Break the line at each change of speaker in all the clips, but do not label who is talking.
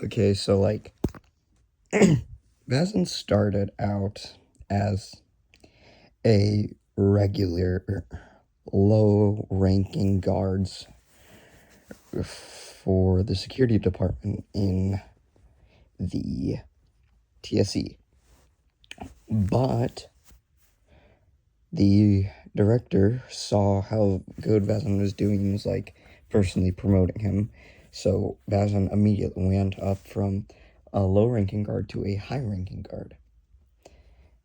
Okay, so like Vazin started out as a regular low-ranking guards for the security department in the TSE. But the director saw how good Vazin was doing and was like personally promoting him. So Vazin immediately went up from a low-ranking guard to a high-ranking guard.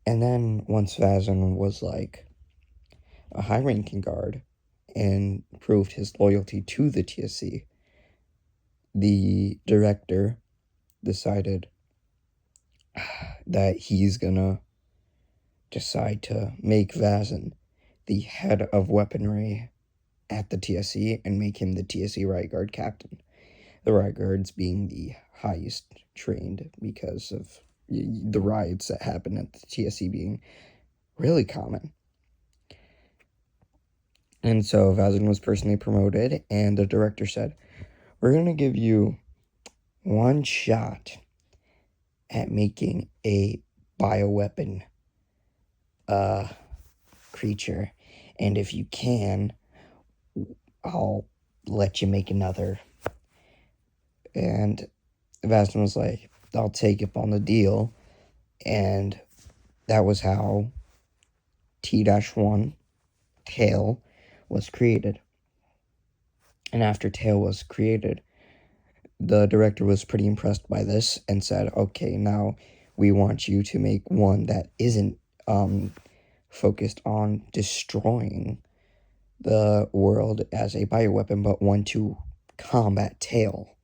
And then once Vazin was like a high-ranking guard and proved his loyalty to the TSC, the director decided that he's gonna decide to make Vazin the head of weaponry at the TSC and make him the TSC Riot Guard captain. The Riot Guards being the highest trained because of the riots that happened at the TSC being really common. And so Vazin was personally promoted, and the director said, "We're going to give you one shot at making a bioweapon creature, and if you can, I'll let you make another." And Vazin was like, "I'll take up on the deal," and that was how T-1 Tail was created. And after Tail was created, the director was pretty impressed by this and said, "Okay, now we want you to make one that isn't focused on destroying the world as a bioweapon, but one to combat Tail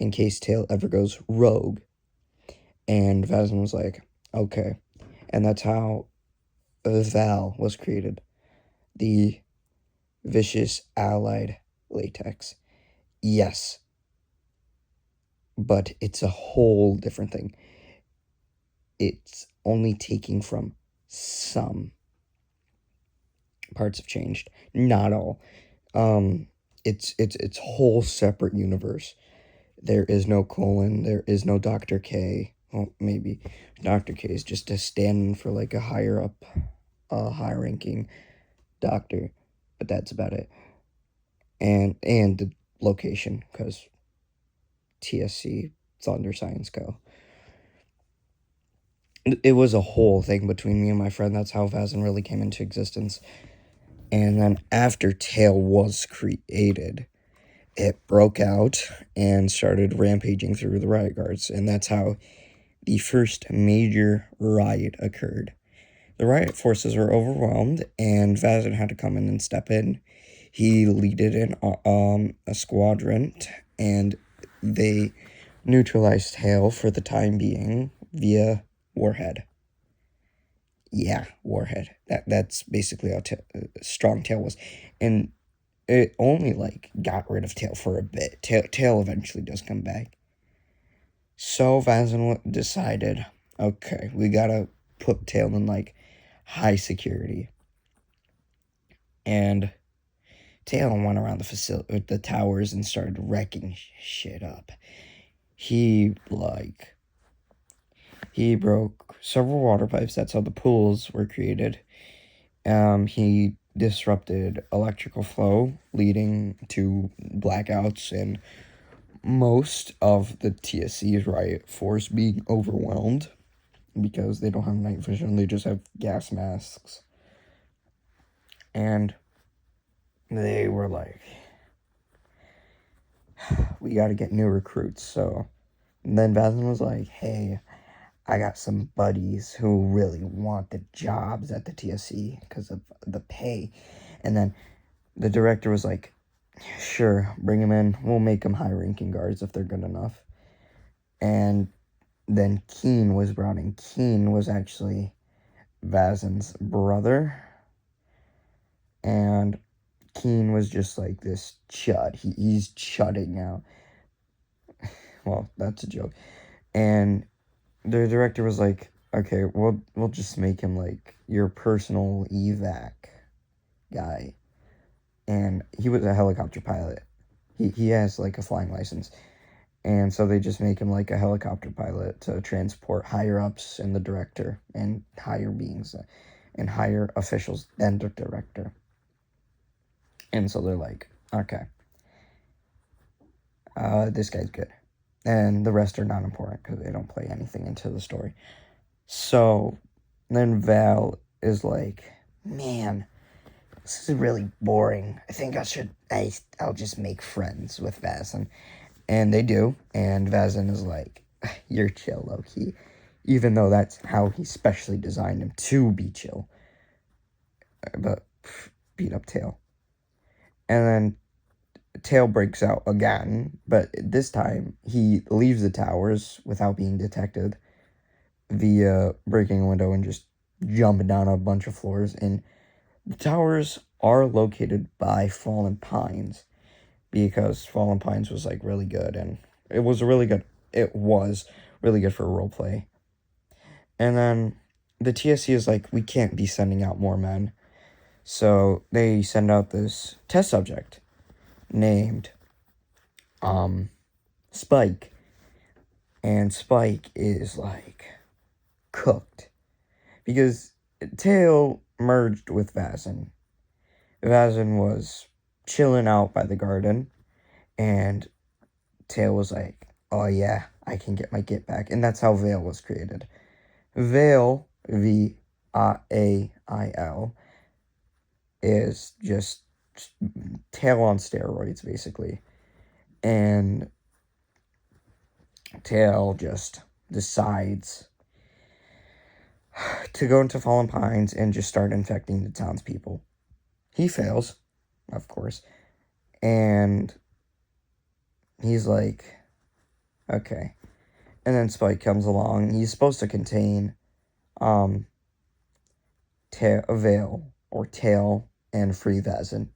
in case Tail ever goes rogue." And Vazin was like, "Okay." And that's how Val was created. The Vicious Allied Latex. Yes, but it's a whole different thing. It's only taking from some parts have changed, not all. It's whole separate universe. There is no colon. There is no Dr. K. Well, maybe Dr. K is just a stand-in for like a higher up, high-ranking doctor, but that's about it. And the location, because TSC, Thunder Science Co. It was a whole thing between me and my friend. That's how Vazin really came into existence. And then after Tail was created, it broke out and started rampaging through the riot guards. And that's how the first major riot occurred. The riot forces were overwhelmed, and Vazin had to come in and step in. He leaded a squadron, and they neutralized Tail for the time being via Warhead. Yeah, Warhead. That's basically how strong Tail was. And it only, like, got rid of Tail for a bit. Tail eventually does come back. So Vazin decided, okay, we gotta put Tail in, like, high security. And Tail went around the towers and started wrecking shit up. He broke several water pipes. That's how the pools were created. He disrupted electrical flow, leading to blackouts and most of the TSC's riot force being overwhelmed because they don't have night vision. They just have gas masks. And they were like, "We got to get new recruits." So then Vazin was like, "Hey, I got some buddies who really want the jobs at the TSC because of the pay." And then the director was like, "Sure, bring them in. We'll make them high-ranking guards if they're good enough." And then Keen was brought in. Keen was actually Vazin's brother. And Keen was just like this chud. He's chudding now. Well, that's a joke. And the director was like, "Okay, we'll just make him like your personal evac guy." And he was a helicopter pilot. He has like a flying license. And so they just make him like a helicopter pilot to transport higher ups in the director and higher beings and higher officials than the director. And so they're like, okay, this guy's good. And the rest are not important because they don't play anything into the story. So then Val is like, man, this is really boring. I think I'll just make friends with Vazin. And they do. And Vazin is like, you're chill, low-key. Even though that's how he specially designed him to be chill. But beat up Tail. And then Tail breaks out again, but this time he leaves the towers without being detected via breaking a window and just jumping down a bunch of floors. And the towers are located by Fallen Pines because Fallen Pines was like really good, and it was really good for roleplay. And then the TSC is like, we can't be sending out more men. So they send out this test subject named Spike. And Spike is like cooked because Tail merged with Vazin. Vazin was chilling out by the garden, and Tail was like, oh yeah, I can get my get back. And that's how Veil was created. Veil, Vail, is just Tail on steroids, basically. And Tail just decides to go into Fallen Pines and just start infecting the townspeople. He fails, of course, and he's like, okay. And then Spike comes along. He's supposed to contain Veil or Tail and free Vazin.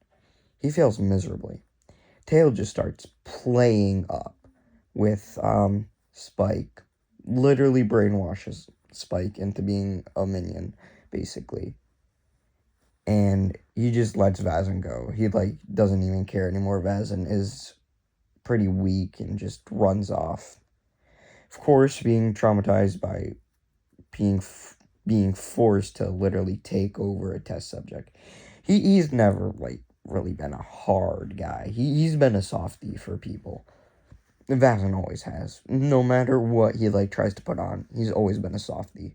He fails miserably. Tail just starts playing up with Spike. Literally brainwashes Spike into being a minion, basically. And he just lets Vazin go. He like doesn't even care anymore. Vazin is pretty weak and just runs off. Of course, being traumatized by being forced to literally take over a test subject. He's never like really been a hard guy. He's been a softie for people. Vazin always has. No matter what he like tries to put on, he's always been a softie.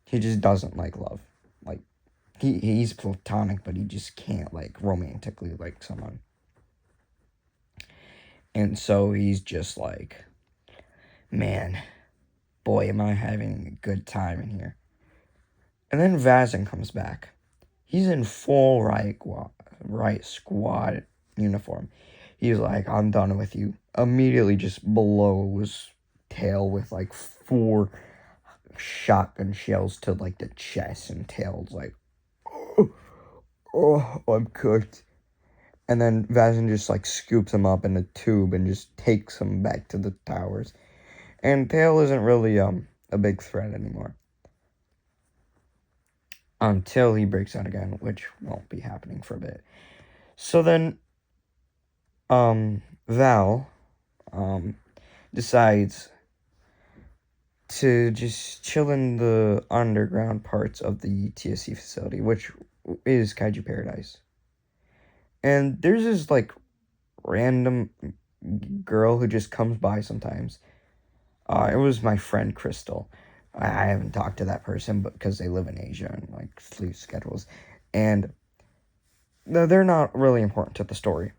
He just doesn't like love. Like he's platonic, but he just can't like romantically like someone. And so he's just like, man, boy, am I having a good time in here. And then Vazin comes back. He's in full Riot Squad uniform. He's like, I'm done with you. Immediately just blows Tail with like 4 shotgun shells to like the chest, and Tail's like, oh, I'm cooked. And then Vazin just like scoops him up in a tube and just takes him back to the towers. And Tail isn't really a big threat anymore. Until he breaks out again, which won't be happening for a bit. So then Val decides to just chill in the underground parts of the TSC facility, which is Kaiju Paradise. And there's this like random girl who just comes by sometimes. It was my friend Crystal. I haven't talked to that person, but because they live in Asia and like sleep schedules, and they're not really important to the story.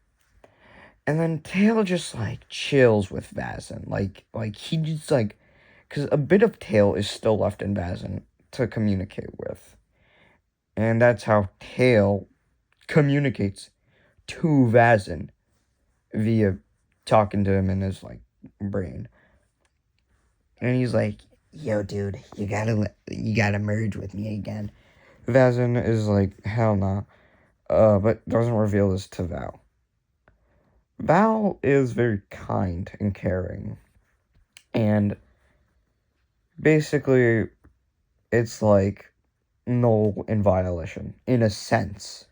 And then Tail just like chills with Vazin, like he just like, because a bit of Tail is still left in Vazin to communicate with, and that's how Tail communicates to Vazin via talking to him in his like brain. And he's like, yo, dude, you gotta merge with me again. Vazin is like, hell nah. But doesn't reveal this to Val. Val is very kind and caring. And basically, it's like null and violation, in a sense.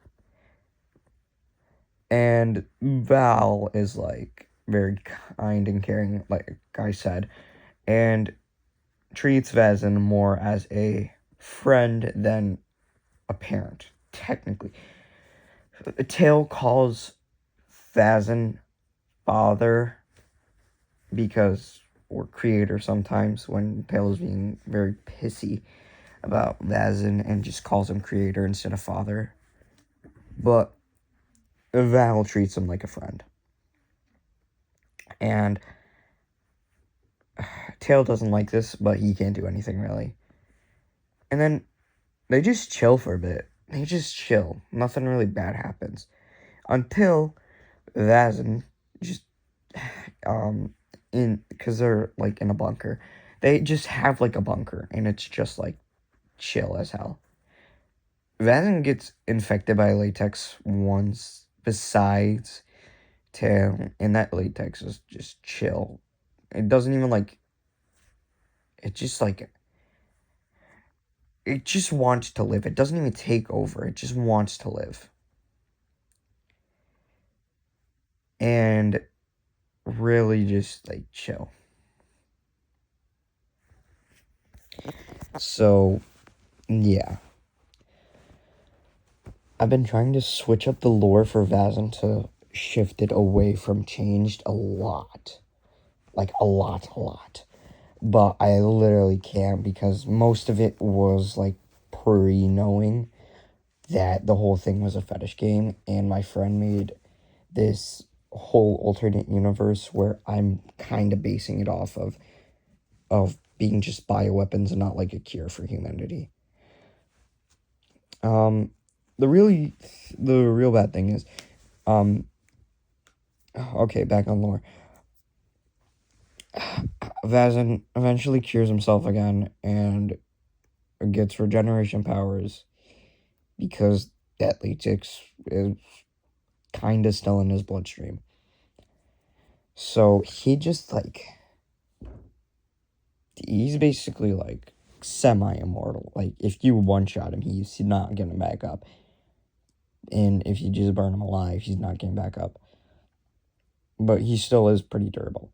And Val is like, very kind and caring, like I said, and treats Vazin more as a friend than a parent, technically. Tail calls Vazin father because, or creator sometimes, when Tail is being very pissy about Vazin and just calls him creator instead of father. But Val treats him like a friend. And Tail doesn't like this, but he can't do anything really. And then they just chill for a bit. They just chill. Nothing really bad happens. Until Vazin just, because they're, like, in a bunker. They just have, like, a bunker, and it's just, like, chill as hell. Vazin gets infected by latex once, besides Tail, and that latex is just chill. It doesn't even, like, it just, like, it just wants to live. It doesn't even take over. It just wants to live. And really just, like, chill. So, yeah. I've been trying to switch up the lore for Vazin to shift it away from changed a lot. Like, a lot. But I literally can't, because most of it was, like, pre-knowing that the whole thing was a fetish game, and my friend made this whole alternate universe where I'm kind of basing it off of being just bioweapons and not, like, a cure for humanity. The real bad thing is, okay, back on lore. Vazin eventually cures himself again and gets regeneration powers because that latex is kind of still in his bloodstream. So he just, like, he's basically, like, semi-immortal. Like, if you one-shot him, he's not getting back up. And if you just burn him alive, he's not getting back up. But he still is pretty durable.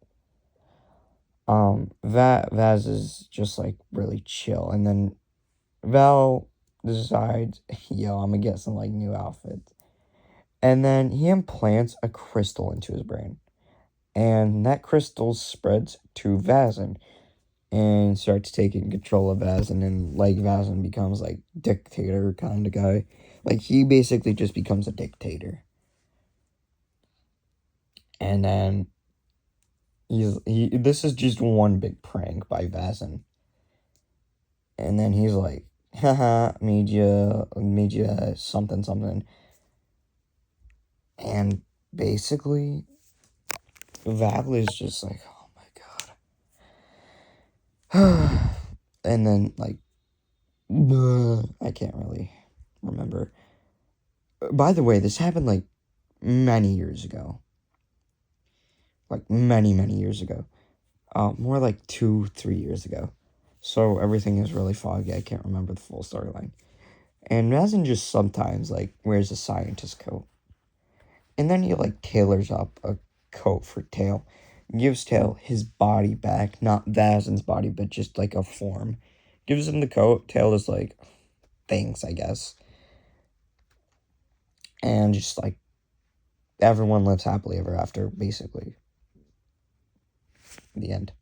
Vaz is just, like, really chill. And then Val decides, yo, I'm gonna get some, like, new outfits. And then he implants a crystal into his brain. And that crystal spreads to Vazin and starts taking control of Vazin. And, like, Vazin becomes, like, dictator kind of guy. Like, he basically just becomes a dictator. And then this is just one big prank by Vazin. And then he's like, haha, made you something. And basically, Val is just like, oh my god. And then, like, I can't really remember. By the way, this happened, like, many years ago. Like, many years ago. More like 2-3 years ago. So everything is really foggy. I can't remember the full storyline. And Razin just sometimes, like, wears a scientist coat. And then he, like, tailors up a coat for Tail. Gives Tail his body back. Not Vazin's body, but just, like, a form. Gives him the coat. Tail is like, thanks, I guess. And just, like, everyone lives happily ever after, basically. The end.